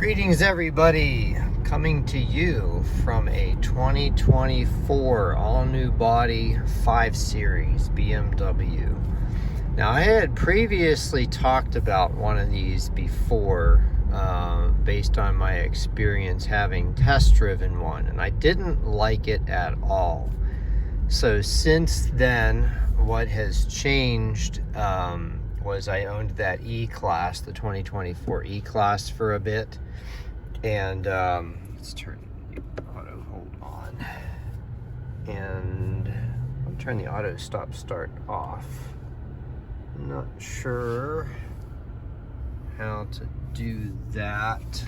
Greetings, everybody. Coming to you from a 2024 all-new body 5 Series BMW. Now, I had previously talked about one of these before, based on my experience having test-driven one, and I didn't like it at all. So since then, what has changed was I owned that E-Class, the 2024 E-Class, for a bit. And let's turn the auto hold on. And I'll turn the auto stop-start off. Not sure how to do that.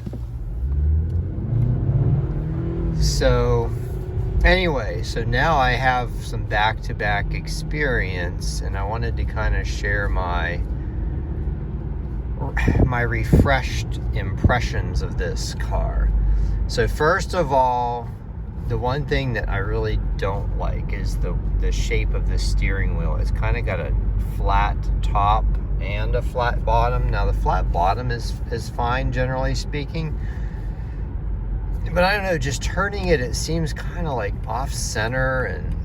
So anyway, so now I have some back-to-back experience, and I wanted to kind of share my refreshed impressions of this car. So first of all, the one thing that I really don't like is the shape of the steering wheel. It's kind of got a flat top and a flat bottom. Now the flat bottom is fine, generally speaking, but I don't know, just turning it seems kind of like off center and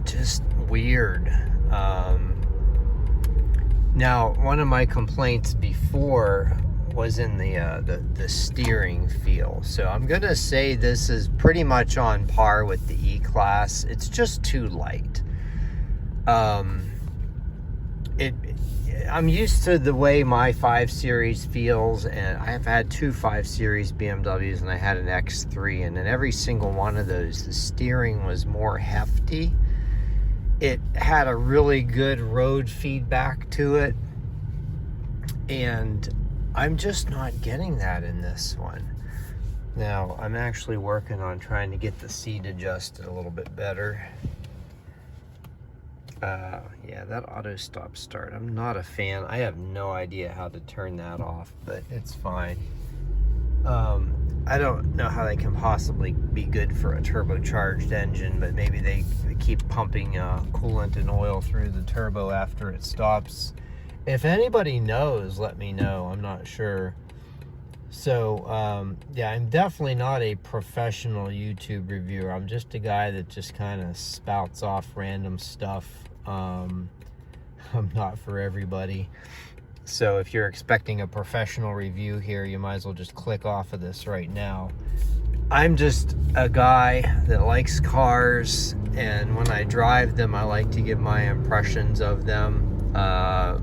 just weird. Now, one of my complaints before was in the steering feel. So I'm gonna say this is pretty much on par with the E-Class. It's just too light. I'm used to the way my 5 Series feels, and I've had 2 5 Series BMWs, and I had an X3, and in every single one of those, the steering was more hefty. It had a really good road feedback to it, and I'm just not getting that in this one. Now, I'm actually working on trying to get the seat adjusted a little bit better. Yeah, that auto stop start, I'm not a fan. I have no idea how to turn that off, but it's fine. I don't know how they can possibly be good for a turbocharged engine, but maybe they keep pumping coolant and oil through the turbo after it stops. If anybody knows, let me know. I'm not sure. So, yeah, I'm definitely not a professional YouTube reviewer. I'm just a guy that just kind of spouts off random stuff. I'm not for everybody. So if you're expecting a professional review here, you might as well just click off of this right now. I'm just a guy that likes cars, and when I drive them, I like to give my impressions of them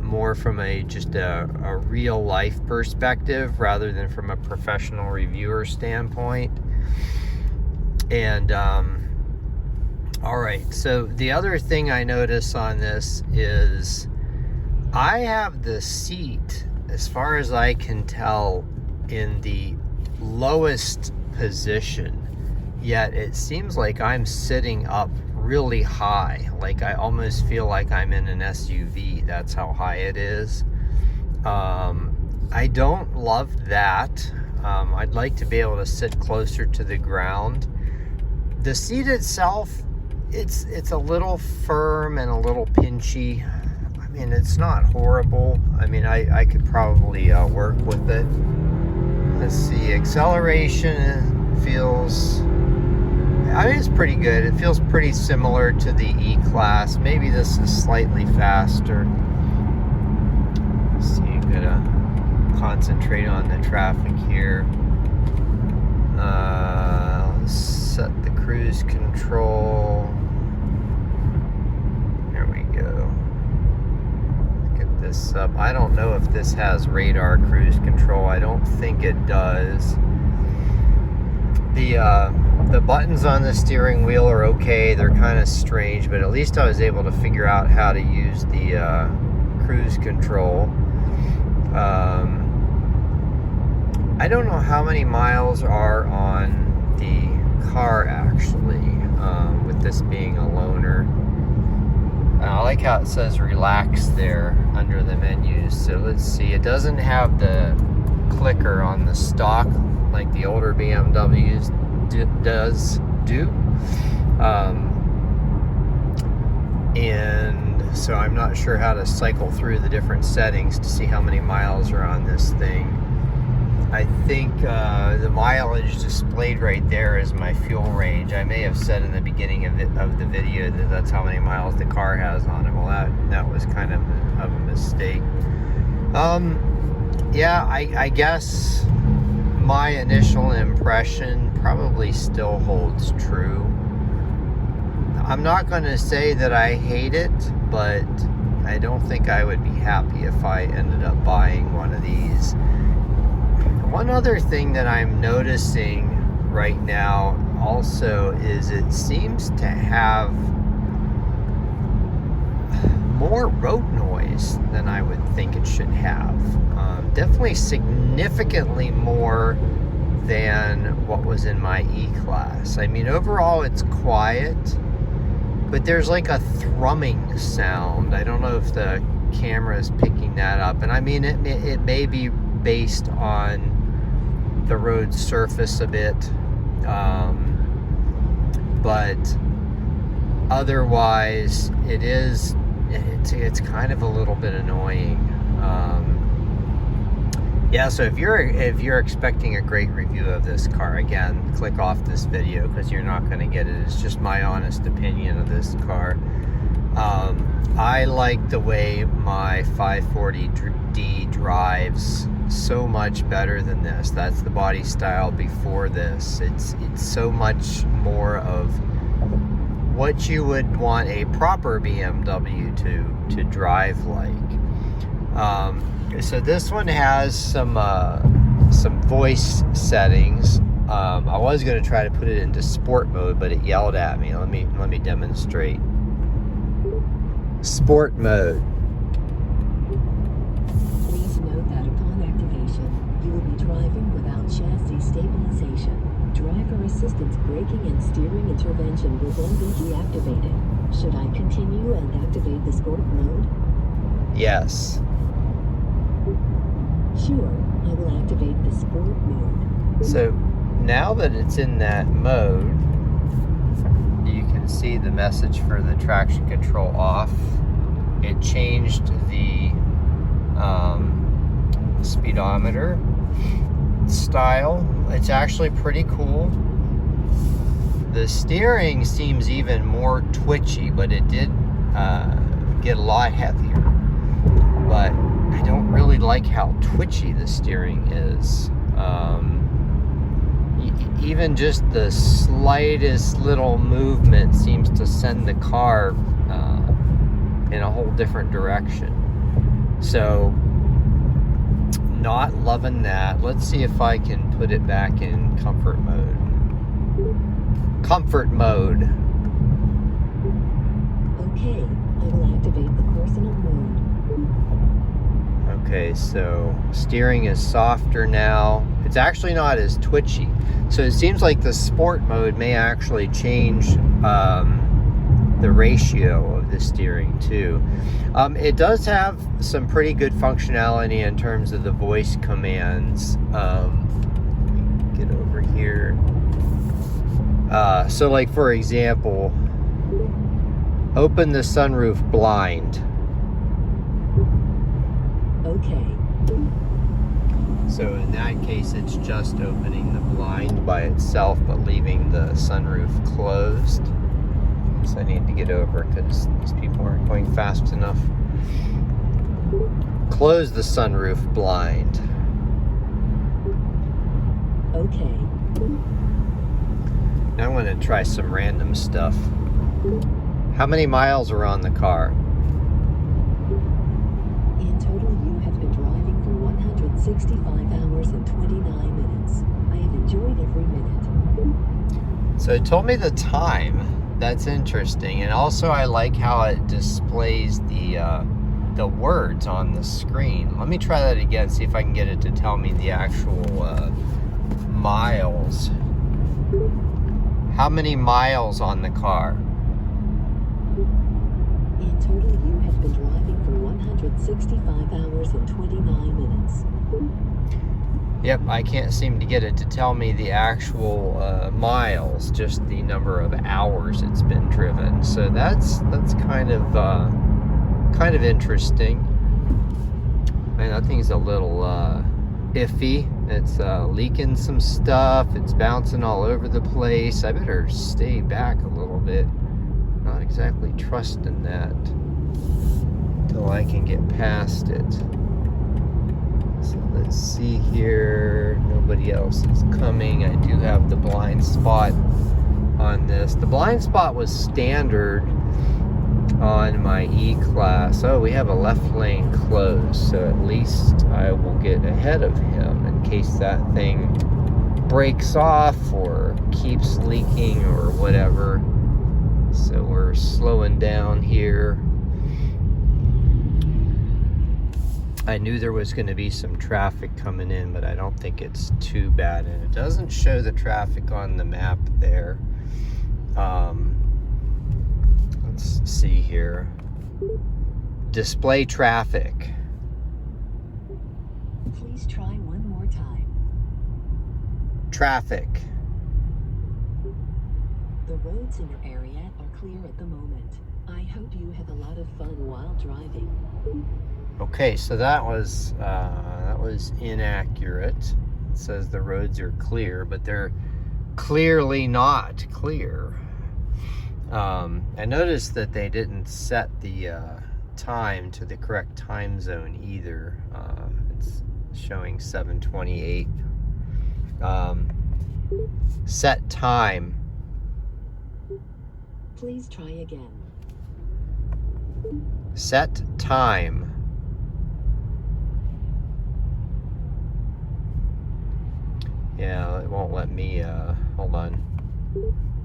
more from just a real life perspective rather than from a professional reviewer standpoint. And all right, so the other thing I notice on this is I have the seat, as far as I can tell, in the lowest position, yet it seems like I'm sitting up really high. Like I almost feel like I'm in an SUV. That's how high it is. I don't love that. I'd like to be able to sit closer to the ground. The seat itself, it's a little firm and a little pinchy. I mean, it's not horrible. I mean, I could probably work with it. Let's see, acceleration feels, I mean, it's pretty good. It feels pretty similar to the E-Class. Maybe this is slightly faster. Let's see, I'm gonna concentrate on the traffic here. Let's set the cruise control. There we go. This up. I don't know if this has radar cruise control. I don't think it does. The buttons on the steering wheel are okay. They're kind of strange, but at least I was able to figure out how to use the cruise control. I don't know how many miles are on the car actually, with this being a loaner. I like how it says relax there under the menus. So let's see, it doesn't have the clicker on the stock like the older BMWs do. And so I'm not sure how to cycle through the different settings to see how many miles are on this thing. I I think the mileage displayed right there is my fuel range. I may have said in the beginning of the video that that's how many miles the car has on it. Well, that was kind of a mistake. Yeah, I guess my initial impression probably still holds true. I'm not going to say that I hate it, but I don't think I would be happy if I ended up buying one of these. One other thing that I'm noticing right now also is it seems to have more road noise than I would think it should have. Definitely significantly more than what was in my E-Class. I mean, overall it's quiet, but there's like a thrumming sound. I don't know if the camera is picking that up. And I mean, it may be based on the road surface a bit, but otherwise it's kind of a little bit annoying. Yeah, so if you're expecting a great review of this car, again, click off this video because you're not going to get it. It's just my honest opinion of this car. I like the way my 540D drives so much better than this. That's the body style before this. It's so much more of what you would want a proper BMW to drive like. So this one has some voice settings. I was going to try to put it into sport mode, but it yelled at me. Let me demonstrate. Sport mode. Please note that upon activation, you will be driving without chassis stabilization. Driver assistance braking and steering intervention will then be deactivated. Should I continue and activate the sport mode? Yes. Sure, I will activate the sport mode. So now that it's in that mode, you can see the message for the traction control off. It changed the speedometer style. It's actually pretty cool. The steering seems even more twitchy, but it did get a lot heavier. But I don't really like how twitchy the steering is. Even just the slightest little movement seems to send the car in a whole different direction. So, not loving that. Let's see if I can put it back in comfort mode. Comfort mode. Okay, I will activate the personal mode. Okay, so steering is softer now. It's actually not as twitchy. So it seems like the sport mode may actually change the ratio of the steering too. It does have some pretty good functionality in terms of the voice commands. Get over here. So like for example, open the sunroof blind. Okay. So in that case, it's just opening the blind by itself, but leaving the sunroof closed. So I need to get over because these people aren't going fast enough. Close the sunroof blind. Okay. Now I'm going to try some random stuff. How many miles are on the car? In total, you have been driving for 165 hours and 29 minutes. I have enjoyed every minute. So it told me the time. That's interesting. And also I like how it displays the words on the screen. Let me try that again, see if I can get it to tell me the actual miles. How many miles on the car? In total, you have been driving for 165 hours and 29 minutes. Yep, I can't seem to get it to tell me the actual miles, just the number of hours it's been driven. So that's kind of interesting. Man, that thing's a little iffy It's leaking some stuff. It's bouncing all over the place. I better stay back a little bit. Not exactly trusting that till I can get past it. So let's see here. Nobody else is coming. I do have the blind spot on this. The blind spot was standard on my E-Class. Oh, we have a left lane closed, so at least I will get ahead of him in case that thing breaks off or keeps leaking or whatever. So we're slowing down here. I knew there was going to be some traffic coming in, but I don't think it's too bad, and it doesn't show the traffic on the map there. Let's see here. Display traffic. Please try one more time. Traffic. The roads in your area are clear at the moment. I hope you have a lot of fun while driving. Okay, so that was inaccurate. It says the roads are clear, but they're clearly not clear. I noticed that they didn't set the time to the correct time zone either. It's showing 7:28. Set time. Please try again. Set time. Yeah, it won't let me, hold on.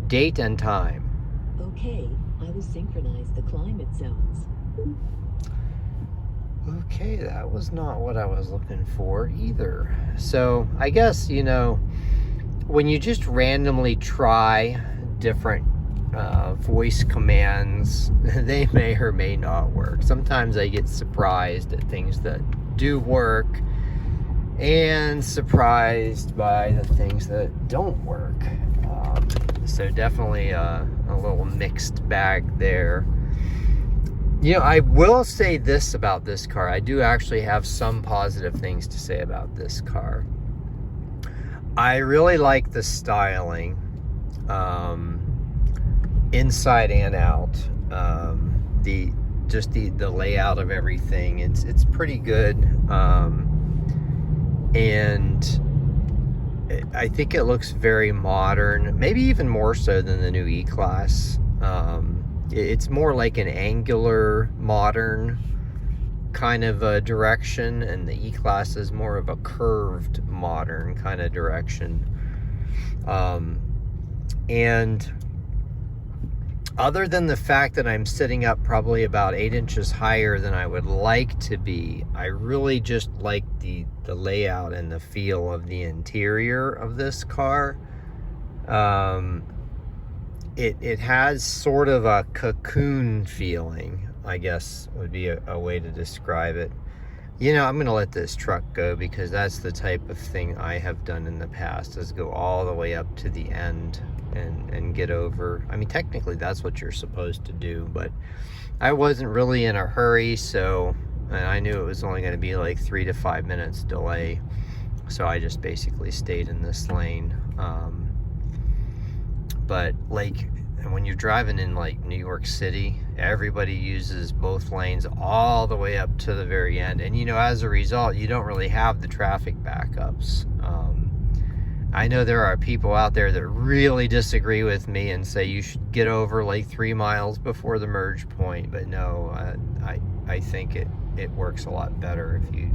Date and time. Okay, I will synchronize the climate zones. Okay, that was not what I was looking for either. So I guess, you know, when you just randomly try different voice commands, they may or may not work. Sometimes I get surprised at things that do work and surprised by the things that don't work. So definitely a little mixed bag there. You know, I will say this about this car. I do actually have some positive things to say about this car. I really like the styling, inside and out. The layout of everything. It's pretty good. And I think it looks very modern, maybe even more so than the new E-Class. It's more like an angular, modern kind of a direction, and the E-Class is more of a curved, modern kind of direction. And other than the fact that I'm sitting up probably about 8 inches higher than I would like to be, I really just like the layout and the feel of the interior of this car. It has sort of a cocoon feeling, I guess would be a way to describe it. You know, I'm gonna let this truck go because that's the type of thing I have done in the past, is go all the way up to the end and get over. I mean, technically that's what you're supposed to do, but I wasn't really in a hurry, so, and I knew it was only going to be like 3 to 5 minutes delay, so I just basically stayed in this lane. But like, when you're driving in like New York City, everybody uses both lanes all the way up to the very end, and you know, as a result, you don't really have the traffic backups. I know there are people out there that really disagree with me and say you should get over like 3 miles before the merge point, but no, I think it works a lot better if you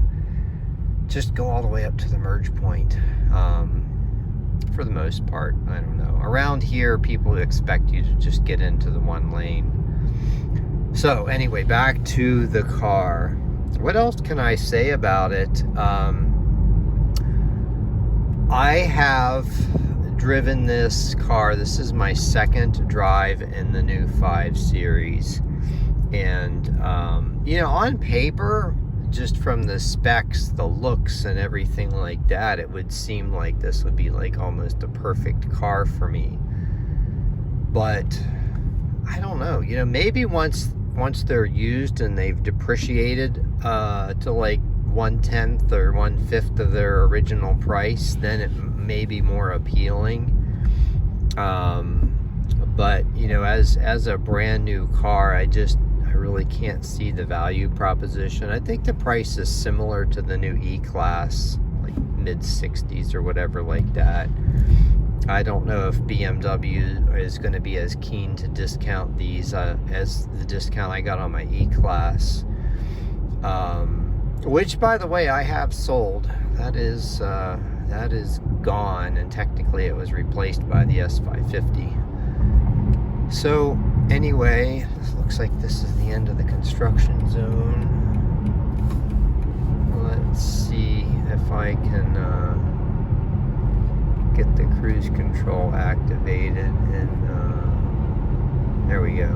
just go all the way up to the merge point. For the most part, I don't know. Around here, people expect you to just get into the one lane. So anyway, back to the car. What else can I say about it? I have driven this car. This is my second drive in the new 5 Series. And, you know, on paper, just from the specs, the looks, and everything like that, it would seem like this would be like almost a perfect car for me. But I don't know. You know, maybe once they're used and they've depreciated to like 1/10 or 1/5 of their original price, then it may be more appealing. But you know, as a brand new car, I really can't see the value proposition. I think the price is similar to the new E-Class, like mid-60s or whatever like that. I don't know if BMW is going to be as keen to discount these as the discount I got on my E-Class, which, by the way, I have sold. That is gone, and technically it was replaced by the S550. So anyway, this looks like this is the end of the construction zone. Let's see if I can get the cruise control activated, and there we go.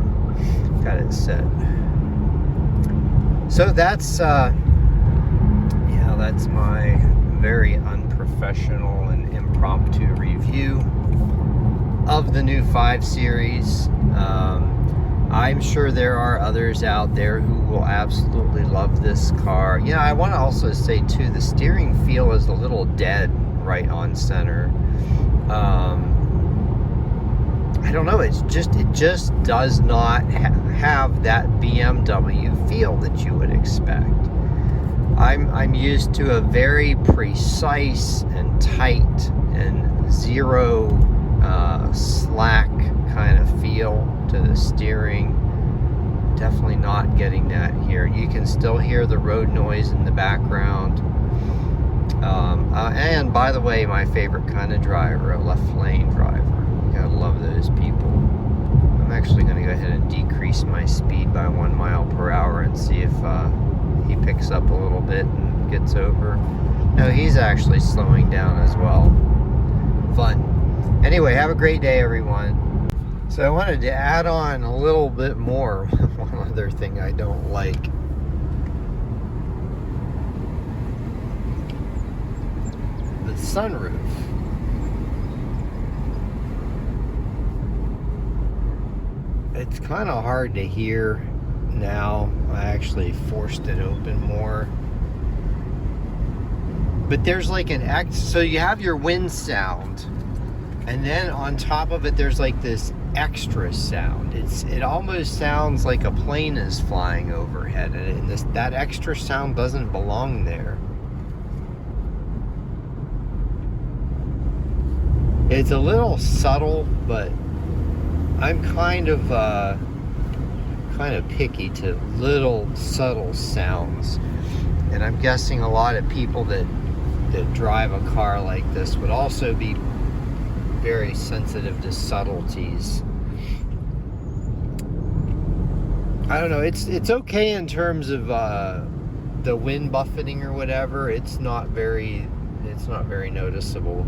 Got it set. So that's that's my very unprofessional and impromptu review of the new 5 Series. I'm sure there are others out there who will absolutely love this car. Yeah, I want to also say too, the steering feel is a little dead right on center. I don't know, it just does not have that BMW feel that you would expect. I'm used to a very precise and tight and zero slack kind of feel to the steering. Definitely not getting that here. You can still hear the road noise in the background. And by the way, my favorite kind of driver, a left lane driver. You gotta love those people. I'm actually going to go ahead and decrease my speed by 1 mile per hour and see if he picks up a little bit and gets over. No, he's actually slowing down as well. Fun. Anyway, have a great day, everyone. So I wanted to add on a little bit more. One other thing I don't like. The sunroof. It's kind of hard to hear now. I actually forced it open more. But there's like so you have your wind sound, and then on top of it there's like this extra sound. It almost sounds like a plane is flying overhead, and that extra sound doesn't belong there. It's a little subtle, but I'm kind of picky to little subtle sounds, and I'm guessing a lot of people that drive a car like this would also be very sensitive to subtleties. I don't know, it's okay in terms of the wind buffeting or whatever. It's not very noticeable.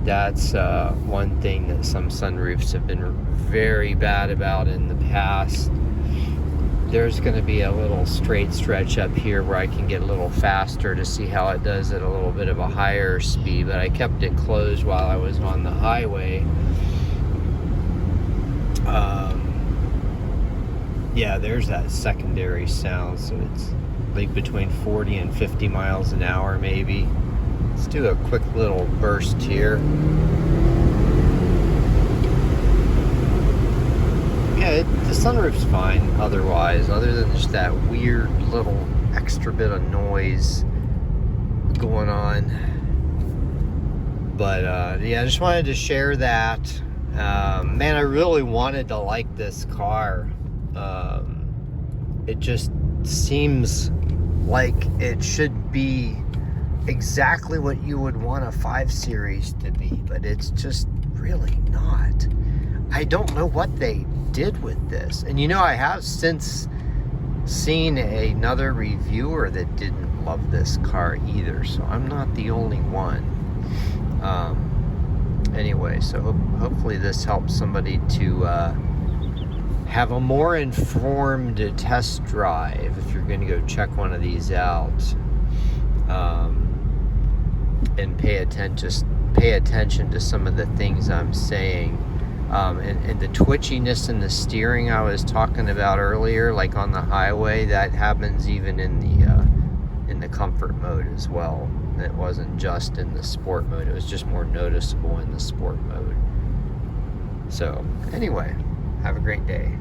That's one thing that some sunroofs have been very bad about in the past. There's going to be a little straight stretch up here where I can get a little faster to see how it does at a little bit of a higher speed, but I kept it closed while I was on the highway. Yeah, there's that secondary sound, so it's like between 40 and 50 miles an hour maybe. Let's do a quick little burst here. Yeah, the sunroof's fine otherwise, other than just that weird little extra bit of noise going on. But yeah, I just wanted to share that. Man, I really wanted to like this car. It just seems like it should be exactly what you would want a 5 Series to be, but it's just really not. I don't know what they did with this. And you know, I have since seen another reviewer that didn't love this car either, so I'm not the only one. Anyway, so hopefully this helps somebody to have a more informed test drive if you're going to go check one of these out, and pay attention to some of the things I'm saying. And the twitchiness in the steering I was talking about earlier, like on the highway, that happens even in the in the comfort mode as well. It wasn't just in the sport mode, it was just more noticeable in the sport mode. So anyway, have a great day.